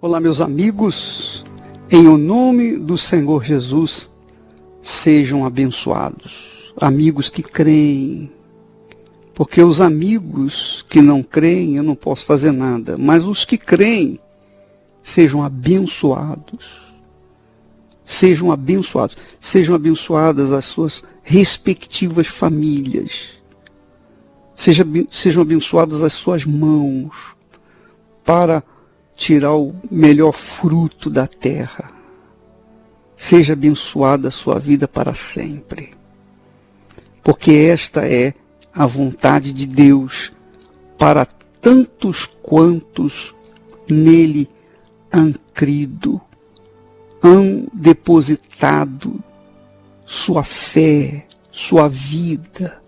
Olá, meus amigos, em o nome do Senhor Jesus, sejam abençoados. Amigos que creem, porque os amigos que não creem, eu não posso fazer nada, mas os que creem, sejam abençoados. Sejam abençoados. Sejam abençoadas as suas respectivas famílias. Sejam abençoadas as suas mãos para tirar o melhor fruto da terra. Seja abençoada a sua vida para sempre. Porque esta é a vontade de Deus para tantos quantos nele han crido, han depositado sua fé, sua vida.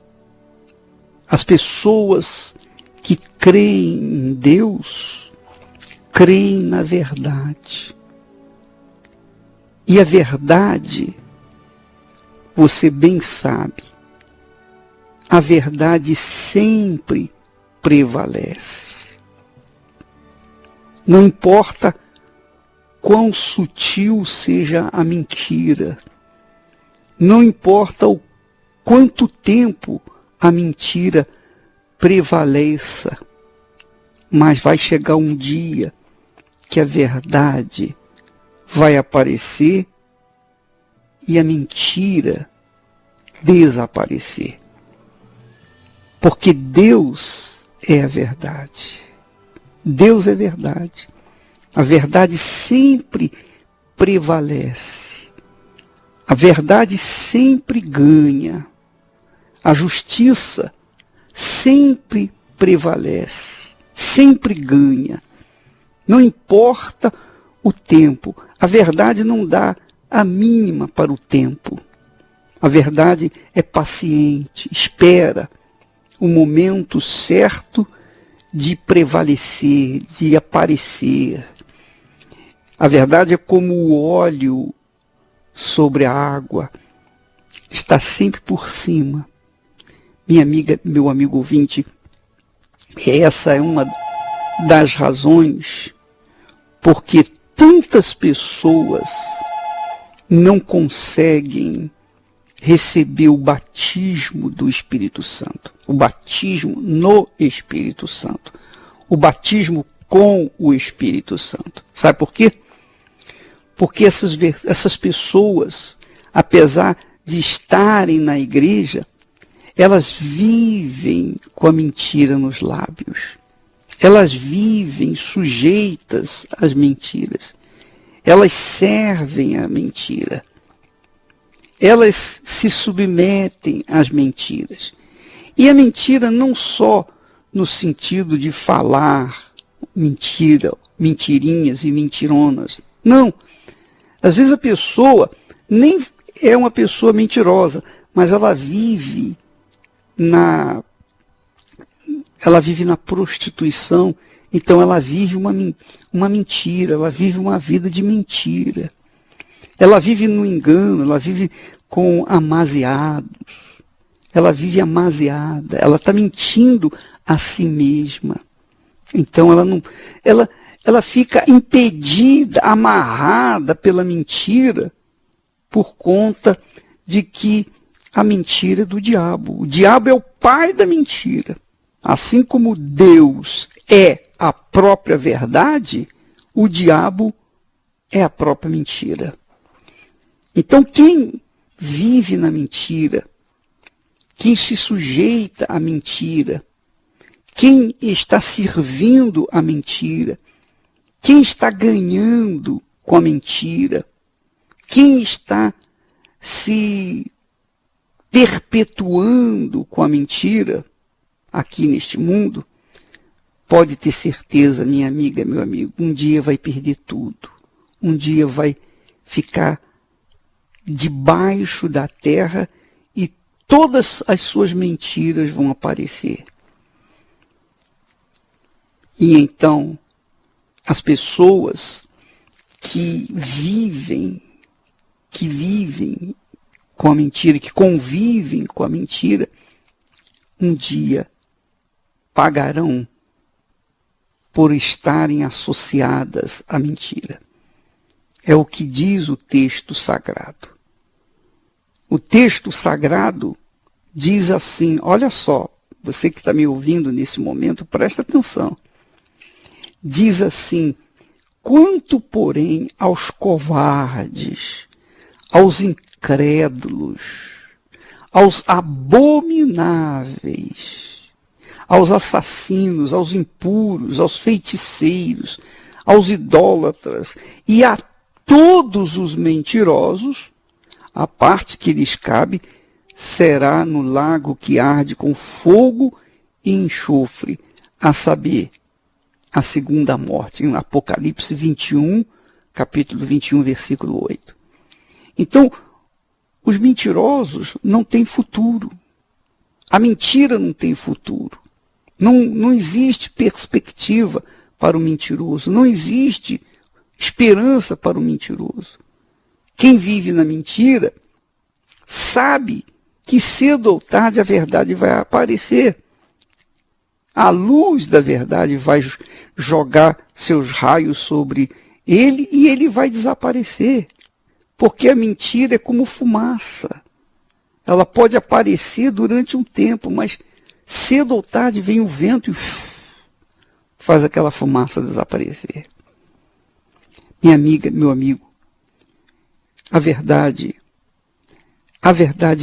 As pessoas que creem em Deus, creem na verdade. E a verdade, você bem sabe, a verdade sempre prevalece. Não importa quão sutil seja a mentira, não importa o quanto tempo a mentira prevaleça, mas vai chegar um dia que a verdade vai aparecer e a mentira desaparecer. Porque Deus é a verdade. Deus é verdade. A verdade sempre prevalece. A verdade sempre ganha. A justiça sempre prevalece. Sempre ganha. Não importa o tempo. A verdade não dá a mínima para o tempo. A verdade é paciente, espera o momento certo de prevalecer, de aparecer. A verdade é como o óleo sobre a água, está sempre por cima. Minha amiga, meu amigo ouvinte, essa é uma das razões porque tantas pessoas não conseguem receber o batismo do Espírito Santo, o batismo no Espírito Santo, o batismo com o Espírito Santo. Sabe por quê? Porque essas pessoas, apesar de estarem na igreja, elas vivem com a mentira nos lábios. Elas vivem sujeitas às mentiras. Elas servem à mentira. Elas se submetem às mentiras. E a mentira não só no sentido de falar mentira, mentirinhas e mentironas. Não. Às vezes a pessoa nem é uma pessoa mentirosa, mas ela vive na prostituição, então ela vive uma mentira, ela vive uma vida de mentira. Ela vive no engano, ela vive com amaziados, ela vive amaziada, ela está mentindo a si mesma. Então ela fica impedida, amarrada pela mentira, por conta de que a mentira é do diabo. O diabo é o pai da mentira. Assim como Deus é a própria verdade, o diabo é a própria mentira. Então quem vive na mentira, quem se sujeita à mentira, quem está servindo à mentira, quem está ganhando com a mentira, quem está se perpetuando com a mentira aqui neste mundo, pode ter certeza, minha amiga, meu amigo, um dia vai perder tudo. Um dia vai ficar debaixo da terra e todas as suas mentiras vão aparecer. E então, as pessoas que vivem com a mentira, que convivem com a mentira, um dia pagarão por estarem associadas à mentira. É o que diz o texto sagrado. O texto sagrado diz assim, olha só, você que está me ouvindo nesse momento, presta atenção. Diz assim, quanto, porém, aos covardes, aos incrédulos, aos abomináveis, aos assassinos, aos impuros, aos feiticeiros, aos idólatras e a todos os mentirosos, a parte que lhes cabe será no lago que arde com fogo e enxofre, a saber, a segunda morte, em Apocalipse 21, capítulo 21, versículo 8. Então, os mentirosos não têm futuro. A mentira não tem futuro. Não existe perspectiva para o mentiroso. Não existe esperança para o mentiroso. Quem vive na mentira sabe que cedo ou tarde a verdade vai aparecer. A luz da verdade vai jogar seus raios sobre ele e ele vai desaparecer. Porque a mentira é como fumaça. Ela pode aparecer durante um tempo, mas cedo ou tarde vem o vento e faz aquela fumaça desaparecer. Minha amiga, meu amigo, a verdade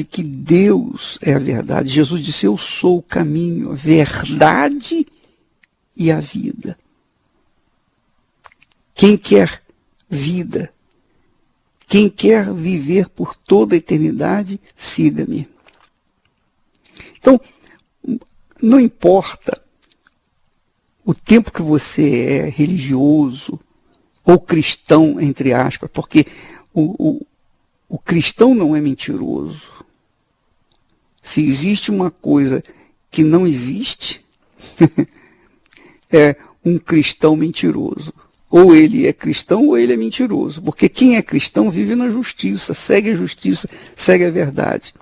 que Deus é a verdade. Jesus disse, eu sou o caminho, a verdade e a vida. Quem quer vida, quem quer viver por toda a eternidade, siga-me. Então, não importa o tempo que você é religioso ou cristão, entre aspas, porque o cristão não é mentiroso. Se existe uma coisa que não existe, é um cristão mentiroso. Ou ele é cristão ou ele é mentiroso. Porque quem é cristão vive na justiça, segue a justiça, segue a verdade.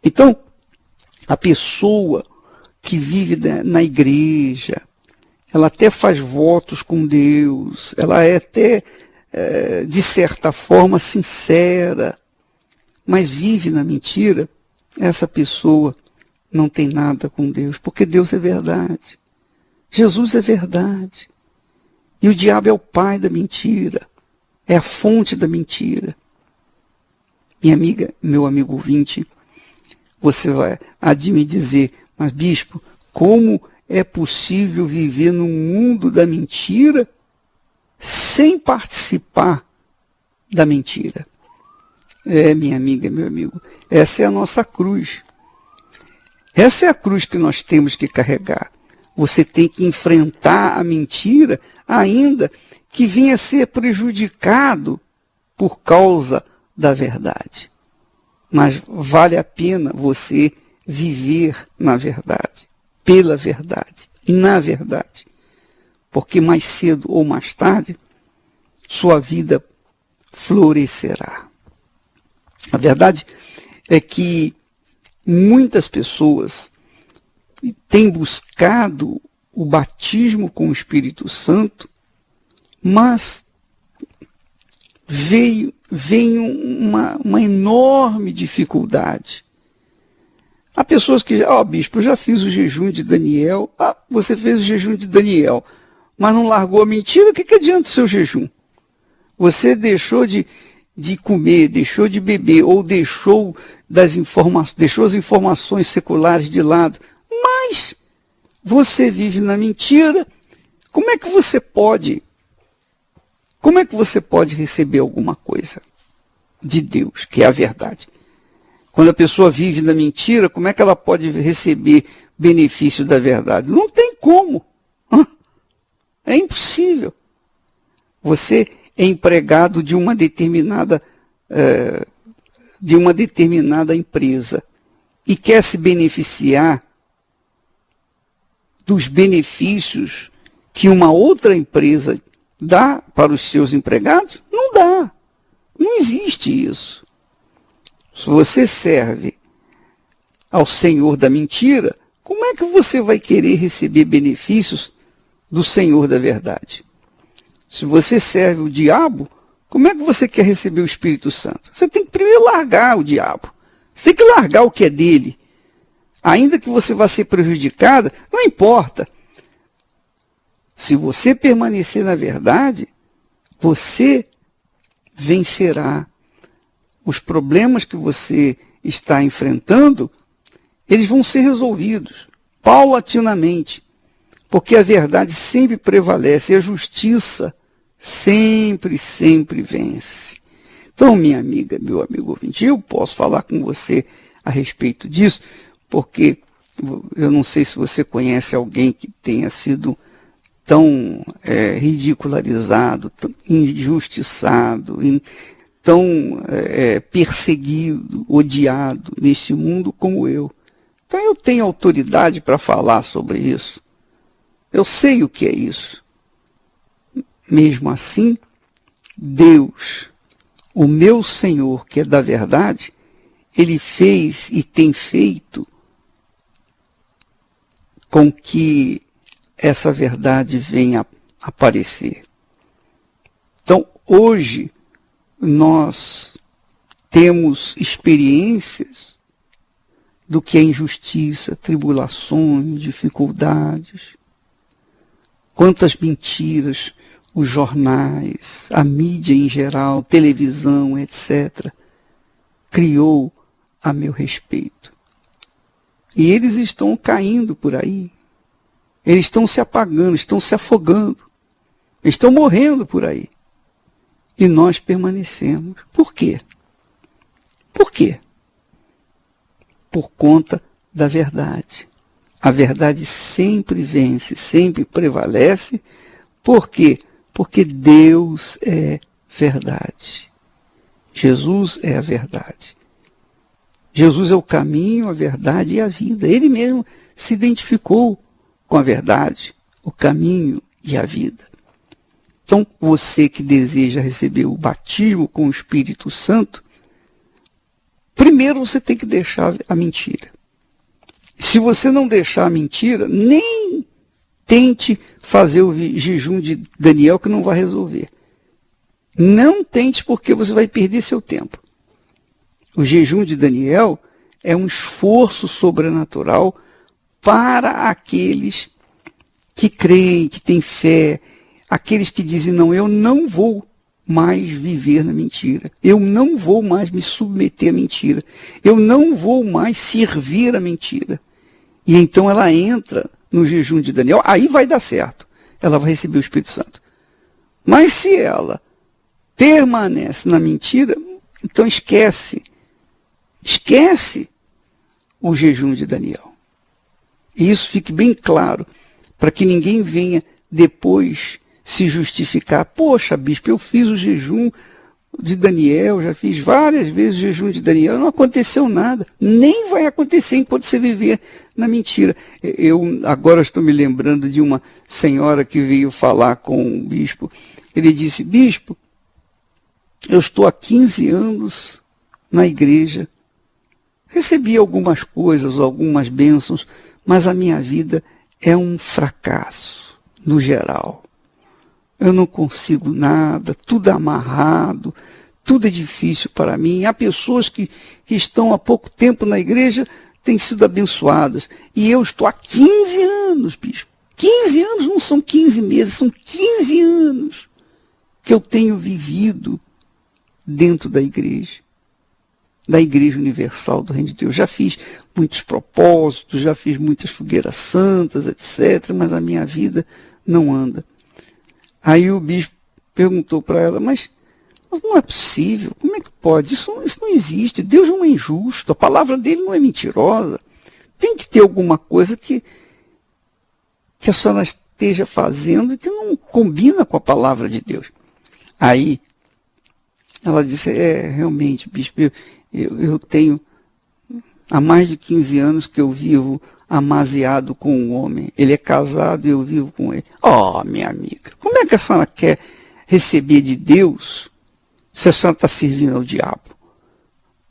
Então, a pessoa que vive na igreja, ela até faz votos com Deus, ela é até, de certa forma, sincera, mas vive na mentira, essa pessoa não tem nada com Deus, porque Deus é verdade. Jesus é verdade. E o diabo é o pai da mentira, é a fonte da mentira. Minha amiga, meu amigo ouvinte, você vai me dizer, mas bispo, como é possível viver num mundo da mentira sem participar da mentira? Minha amiga, meu amigo, essa é a nossa cruz. Essa é a cruz que nós temos que carregar. Você tem que enfrentar a mentira, ainda que venha a ser prejudicado por causa da verdade. Mas vale a pena você viver na verdade, pela verdade, na verdade. Porque mais cedo ou mais tarde, sua vida florescerá. A verdade é que muitas pessoas têm buscado o batismo com o Espírito Santo, mas veio uma enorme dificuldade. Há pessoas que, bispo, eu já fiz o jejum de Daniel. Você fez o jejum de Daniel, mas não largou a mentira, o que adianta o seu jejum? Você deixou de comer, deixou de beber, ou deixou as informações seculares de lado, mas você vive na mentira. Como é que você pode receber alguma coisa de Deus, que é a verdade? Quando a pessoa vive na mentira, como é que ela pode receber benefício da verdade? Não tem como. É impossível. Você é empregado de uma determinada empresa e quer se beneficiar dos benefícios que uma outra empresa dá para os seus empregados? Não dá. Não existe isso. Se você serve ao Senhor da mentira, como é que você vai querer receber benefícios do Senhor da verdade. Se você serve o diabo, como é que você quer receber o Espírito Santo? Você tem que primeiro largar o diabo. Você tem que largar o que é dele. Ainda que você vá ser prejudicada, não importa. Se você permanecer na verdade, você vencerá. Os problemas que você está enfrentando, eles vão ser resolvidos paulatinamente, porque a verdade sempre prevalece e a justiça sempre, sempre vence. Então, minha amiga, meu amigo ouvinte, eu posso falar com você a respeito disso, porque eu não sei se você conhece alguém que tenha sido tão ridicularizado, tão injustiçado, tão perseguido, odiado neste mundo como eu. Então eu tenho autoridade para falar sobre isso. Eu sei o que é isso. Mesmo assim, Deus, o meu Senhor, que é da verdade, Ele fez e tem feito com que essa verdade venha a aparecer. Então, hoje, nós temos experiências do que é injustiça, tribulações, dificuldades. Quantas mentiras os jornais, a mídia em geral, televisão, etc., criou a meu respeito. E eles estão caindo por aí. Eles estão se apagando, estão se afogando. Estão morrendo por aí. E nós permanecemos. Por quê? Por quê? Por conta da verdade. A verdade sempre vence, sempre prevalece. Por quê? Porque Deus é verdade. Jesus é a verdade. Jesus é o caminho, a verdade e a vida. Ele mesmo se identificou com a verdade, o caminho e a vida. Então, você que deseja receber o batismo com o Espírito Santo, primeiro você tem que deixar a mentira. Se você não deixar a mentira, nem tente fazer o jejum de Daniel, que não vai resolver. Não tente, porque você vai perder seu tempo. O jejum de Daniel é um esforço sobrenatural para aqueles que creem, que têm fé, aqueles que dizem, não, eu não vou mais viver na mentira, eu não vou mais me submeter à mentira, eu não vou mais servir à mentira. E então ela entra no jejum de Daniel, aí vai dar certo, ela vai receber o Espírito Santo. Mas se ela permanece na mentira, então esquece o jejum de Daniel. E isso fique bem claro, para que ninguém venha depois se justificar. Poxa, bispo, eu fiz o jejum de Daniel, já fiz várias vezes o jejum de Daniel, não aconteceu nada. Nem vai acontecer enquanto você viver na mentira. Eu agora estou me lembrando de uma senhora que veio falar com o bispo. Ele disse, bispo, eu estou há 15 anos na igreja, recebi algumas coisas, algumas bênçãos, mas a minha vida é um fracasso, no geral. Eu não consigo nada, tudo amarrado, tudo é difícil para mim. Há pessoas que estão há pouco tempo na igreja, têm sido abençoadas. E eu estou há 15 anos, bispo. 15 anos não são 15 meses, são 15 anos que eu tenho vivido dentro da Igreja Universal do Reino de Deus. Já fiz muitos propósitos, já fiz muitas fogueiras santas, etc., mas a minha vida não anda. Aí o bispo perguntou para ela, mas não é possível, como é que pode? Isso não existe, Deus não é injusto, a palavra dele não é mentirosa. Tem que ter alguma coisa que a senhora esteja fazendo e que não combina com a palavra de Deus. Aí ela disse, realmente, bispo, eu tenho há mais de 15 anos que eu vivo amaziado com um homem. Ele é casado e eu vivo com ele. Oh, minha amiga, como é que a senhora quer receber de Deus se a senhora está servindo ao diabo?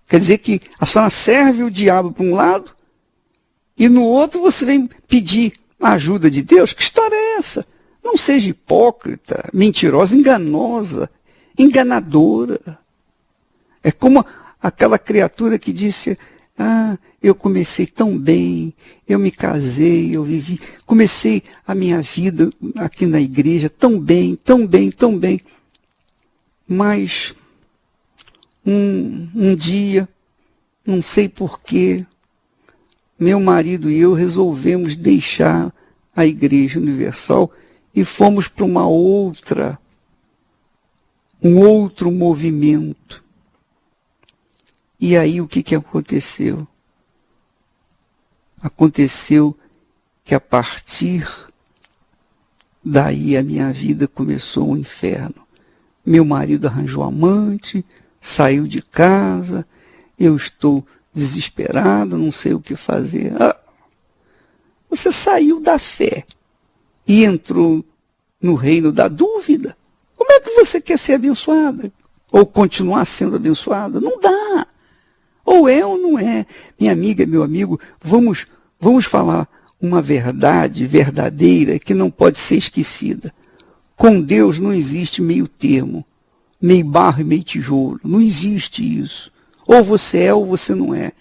Quer dizer que a senhora serve o diabo para um lado e no outro você vem pedir a ajuda de Deus? Que história é essa? Não seja hipócrita, mentirosa, enganosa, enganadora. É como aquela criatura que disse, eu comecei tão bem, eu me casei, eu vivi, comecei a minha vida aqui na igreja tão bem, tão bem, tão bem. Mas um dia, não sei porquê, meu marido e eu resolvemos deixar a Igreja Universal e fomos para um outro movimento. E aí o que aconteceu? Aconteceu que a partir daí a minha vida começou um inferno. Meu marido arranjou amante, saiu de casa, eu estou desesperado, não sei o que fazer. Você saiu da fé e entrou no reino da dúvida. Como é que você quer ser abençoada? Ou continuar sendo abençoada? Não dá. Ou é ou não é. Minha amiga, meu amigo, vamos falar uma verdade verdadeira que não pode ser esquecida. Com Deus não existe meio termo, meio barro e meio tijolo. Não existe isso. Ou você é ou você não é.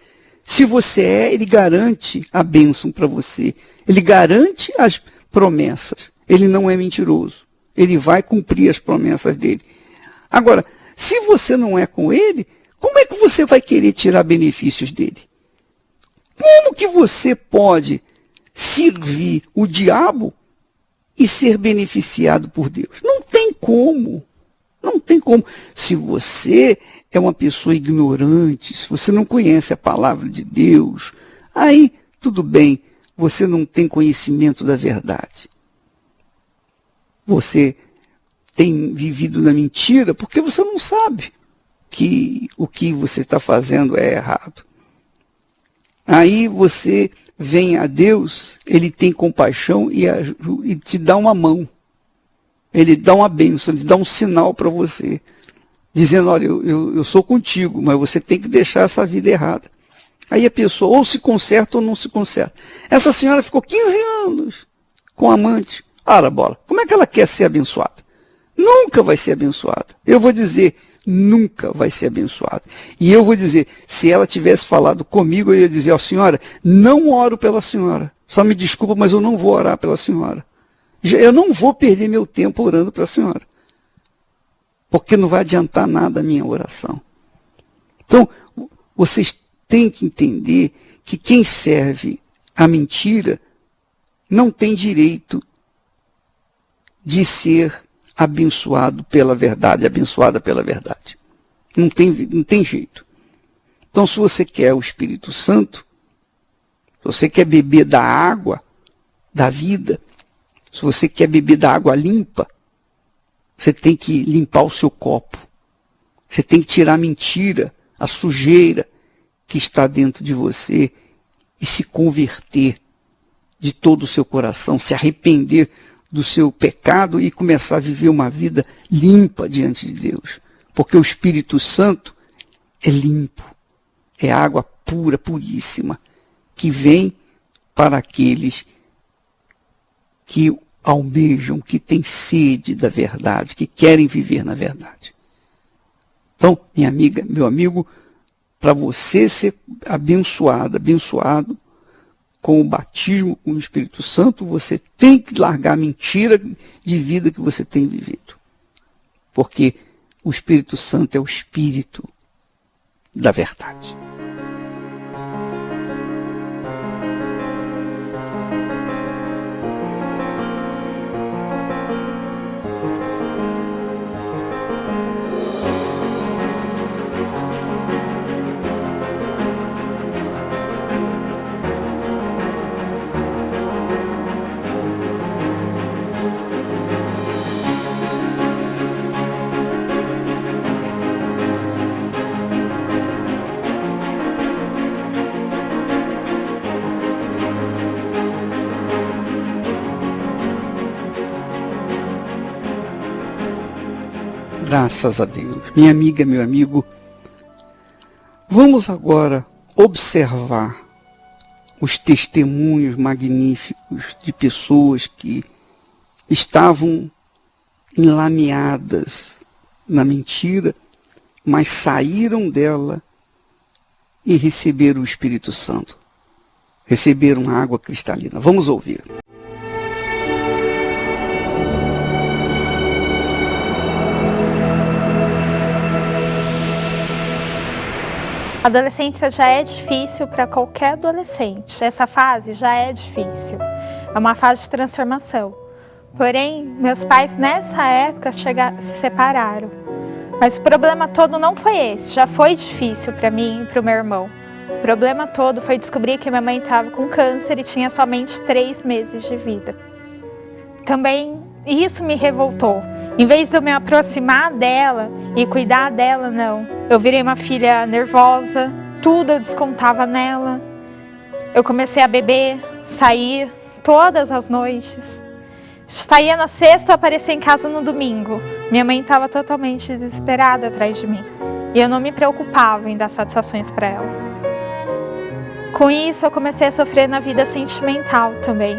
Se você é, ele garante a bênção para você. Ele garante as promessas. Ele não é mentiroso. Ele vai cumprir as promessas dele. Agora, se você não é com ele, como é que você vai querer tirar benefícios dele? Como que você pode servir o diabo e ser beneficiado por Deus? Não tem como. Não tem como. Se você é uma pessoa ignorante, se você não conhece a palavra de Deus, aí tudo bem, você não tem conhecimento da verdade. Você tem vivido na mentira porque você não sabe que o que você está fazendo é errado. Aí você vem a Deus, ele tem compaixão e te dá uma mão. Ele dá uma bênção, ele dá um sinal para você, dizendo, olha, eu sou contigo, mas você tem que deixar essa vida errada. Aí a pessoa ou se conserta ou não se conserta. Essa senhora ficou 15 anos com amante. Ora, bola, como é que ela quer ser abençoada? Nunca vai ser abençoada. Eu vou dizer, nunca vai ser abençoada. E eu vou dizer, se ela tivesse falado comigo, eu ia dizer, senhora, não oro pela senhora. Só me desculpa, mas eu não vou orar pela senhora. Eu não vou perder meu tempo orando para a senhora. Porque não vai adiantar nada a minha oração. Então, vocês têm que entender que quem serve a mentira não tem direito de ser abençoado pela verdade, abençoada pela verdade. Não tem jeito. Então, se você quer o Espírito Santo, se você quer beber da água da vida, se você quer beber da água limpa, você tem que limpar o seu copo. Você tem que tirar a mentira, a sujeira que está dentro de você e se converter de todo o seu coração, se arrepender do seu pecado e começar a viver uma vida limpa diante de Deus. Porque o Espírito Santo é limpo, é água pura, puríssima, que vem para aqueles que almejam, que têm sede da verdade, que querem viver na verdade. Então, minha amiga, meu amigo, para você ser abençoado com o batismo com o Espírito Santo, você tem que largar a mentira de vida que você tem vivido. Porque o Espírito Santo é o Espírito da verdade. Graças a Deus. Minha amiga, meu amigo, vamos agora observar os testemunhos magníficos de pessoas que estavam enlameadas na mentira, mas saíram dela e receberam o Espírito Santo. Receberam água cristalina. Vamos ouvir. A adolescência já é difícil para qualquer adolescente. Essa fase já é difícil. É uma fase de transformação. Porém, meus pais nessa época se separaram. Mas o problema todo não foi esse. Já foi difícil para mim e para o meu irmão. O problema todo foi descobrir que minha mãe estava com câncer e tinha somente 3 meses de vida. Também isso me revoltou. Em vez de eu me aproximar dela e cuidar dela, não. Eu virei uma filha nervosa, tudo eu descontava nela. Eu comecei a beber, sair todas as noites. Saía na sexta e aparecia em casa no domingo. Minha mãe estava totalmente desesperada atrás de mim. E eu não me preocupava em dar satisfações para ela. Com isso, eu comecei a sofrer na vida sentimental também.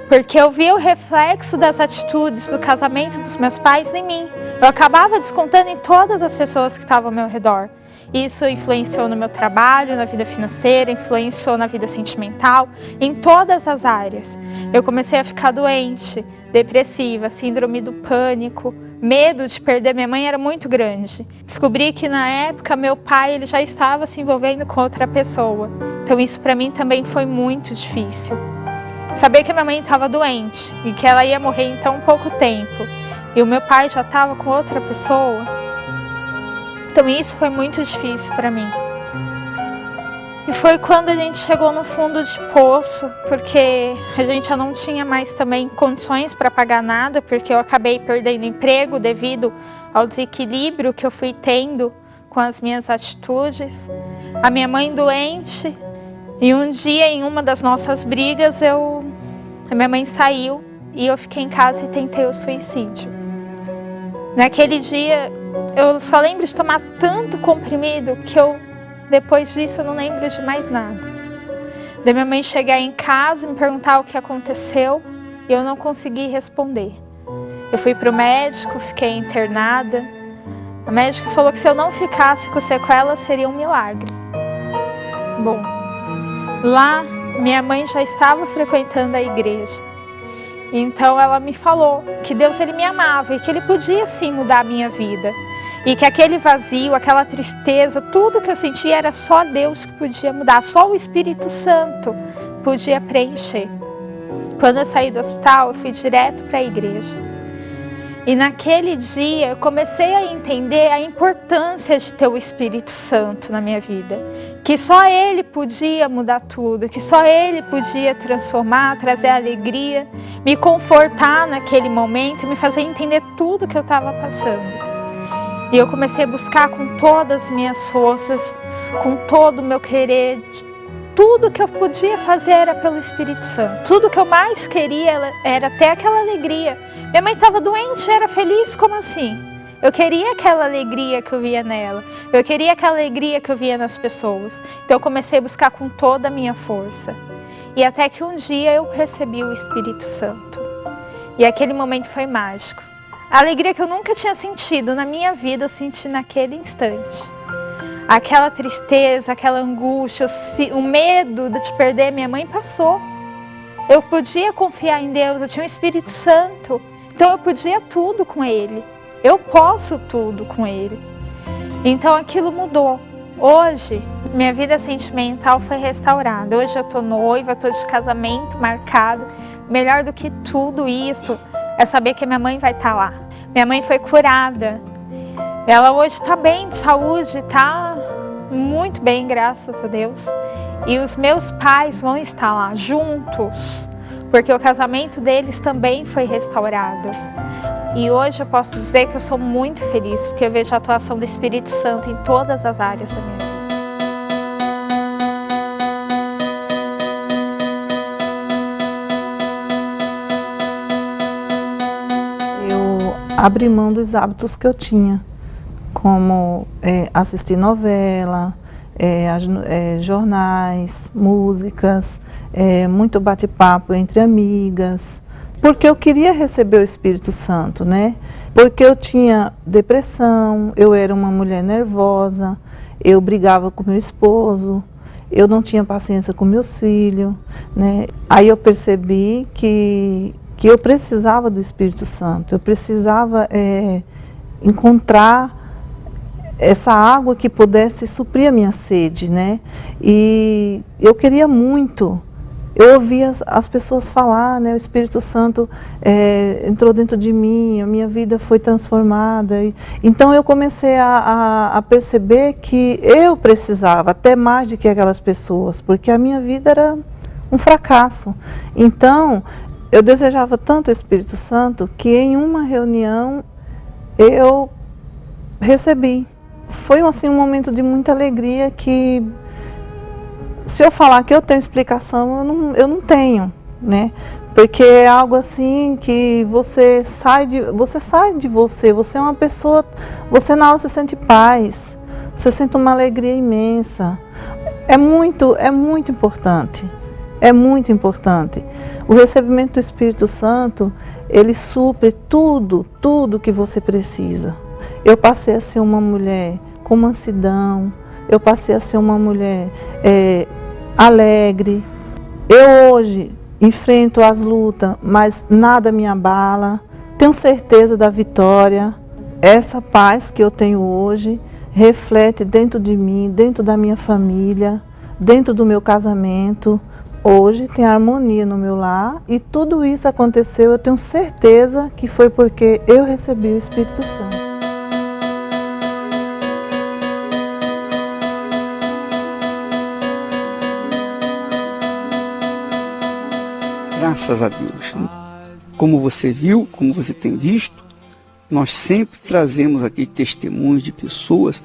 Porque eu via o reflexo das atitudes do casamento dos meus pais em mim. Eu acabava descontando em todas as pessoas que estavam ao meu redor. Isso influenciou no meu trabalho, na vida financeira, influenciou na vida sentimental, em todas as áreas. Eu comecei a ficar doente, depressiva, síndrome do pânico, medo de perder minha mãe era muito grande. Descobri que na época meu pai ele já estava se envolvendo com outra pessoa. Então isso para mim também foi muito difícil. Saber que minha mãe estava doente e que ela ia morrer em tão pouco tempo e o meu pai já estava com outra pessoa, então isso foi muito difícil para mim. E foi quando a gente chegou no fundo de poço, porque a gente já não tinha mais também condições para pagar nada, porque eu acabei perdendo emprego devido ao desequilíbrio que eu fui tendo com as minhas atitudes. A minha mãe doente. E um dia, em uma das nossas brigas, a minha mãe saiu e eu fiquei em casa e tentei o suicídio. Naquele dia, eu só lembro de tomar tanto comprimido que depois disso, eu não lembro de mais nada. Da minha mãe chegar em casa e me perguntar o que aconteceu e eu não consegui responder. Eu fui para o médico, fiquei internada. A médica falou que se eu não ficasse com sequela, seria um milagre. Bom, lá, minha mãe já estava frequentando a igreja. Então ela me falou que Deus ele me amava e que Ele podia sim mudar a minha vida. E que aquele vazio, aquela tristeza, tudo que eu sentia era só Deus que podia mudar. Só o Espírito Santo podia preencher. Quando eu saí do hospital, eu fui direto para a igreja. E naquele dia eu comecei a entender a importância de ter o Espírito Santo na minha vida. Que só Ele podia mudar tudo, que só Ele podia transformar, trazer alegria, me confortar naquele momento e me fazer entender tudo que eu estava passando. E eu comecei a buscar com todas as minhas forças, com todo o meu querer. Tudo que eu podia fazer era pelo Espírito Santo. Tudo que eu mais queria era ter aquela alegria. Minha mãe estava doente, era feliz, como assim? Eu queria aquela alegria que eu via nela. Eu queria aquela alegria que eu via nas pessoas. Então eu comecei a buscar com toda a minha força. E até que um dia eu recebi o Espírito Santo. E aquele momento foi mágico. A alegria que eu nunca tinha sentido na minha vida, eu senti naquele instante. Aquela tristeza, aquela angústia, o medo de perder minha mãe passou. Eu podia confiar em Deus, eu tinha o Espírito Santo. Então eu podia tudo com Ele. Eu posso tudo com Ele. Então aquilo mudou. Hoje, minha vida sentimental foi restaurada. Hoje eu estou noiva, estou de casamento marcado. Melhor do que tudo isso é saber que minha mãe vai estar lá. Minha mãe foi curada. Ela hoje está bem de saúde, está muito bem, graças a Deus. E os meus pais vão estar lá juntos, porque o casamento deles também foi restaurado. E hoje eu posso dizer que eu sou muito feliz, porque eu vejo a atuação do Espírito Santo em todas as áreas da minha vida. Eu abri mão dos hábitos que eu tinha, como assistir novela, jornais, músicas, muito bate-papo entre amigas, porque eu queria receber o Espírito Santo, né? Porque eu tinha depressão, eu era uma mulher nervosa, eu brigava com meu esposo, eu não tinha paciência com meus filhos, né? Aí eu percebi que eu precisava do Espírito Santo, eu precisava encontrar essa água que pudesse suprir a minha sede, né? E eu queria muito. Eu ouvia as pessoas falar, né? O Espírito Santo entrou dentro de mim, a minha vida foi transformada. Então eu comecei a perceber que eu precisava, até mais do que aquelas pessoas, porque a minha vida era um fracasso. Então eu desejava tanto o Espírito Santo que em uma reunião eu recebi. Foi assim, um momento de muita alegria que, se eu falar que eu tenho explicação, eu não tenho, né? Porque é algo assim que você sai de você, você é uma pessoa, você na hora você sente paz, você sente uma alegria imensa. É muito importante, é muito importante. O recebimento do Espírito Santo, ele supre tudo que você precisa. Eu passei a ser uma mulher com mansidão, eu passei a ser uma mulher alegre. Eu hoje enfrento as lutas, mas nada me abala. Tenho certeza da vitória. Essa paz que eu tenho hoje reflete dentro de mim, dentro da minha família, dentro do meu casamento. Hoje tem harmonia no meu lar e tudo isso aconteceu, eu tenho certeza que foi porque eu recebi o Espírito Santo. Graças a Deus. Como você viu, como você tem visto, nós sempre trazemos aqui testemunhos de pessoas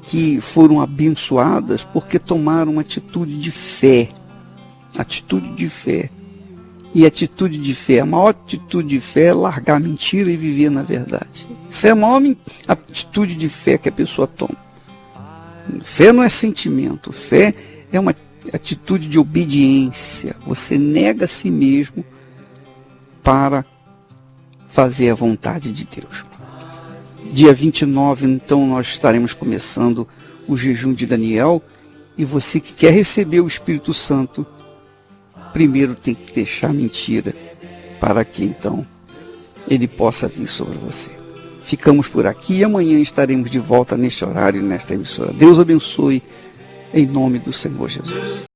que foram abençoadas porque tomaram uma atitude de fé. Atitude de fé. E atitude de fé, a maior atitude de fé é largar a mentira e viver na verdade. Isso é a maior atitude de fé que a pessoa toma. Fé não é sentimento, fé é uma atitude de obediência. Você nega a si mesmo para fazer a vontade de Deus. Dia 29, então, nós estaremos começando o jejum de Daniel. E você que quer receber o Espírito Santo, primeiro tem que deixar a mentira, para que então ele possa vir sobre você. Ficamos por aqui e amanhã estaremos de volta neste horário, nesta emissora. Deus abençoe, em nome do Senhor Jesus.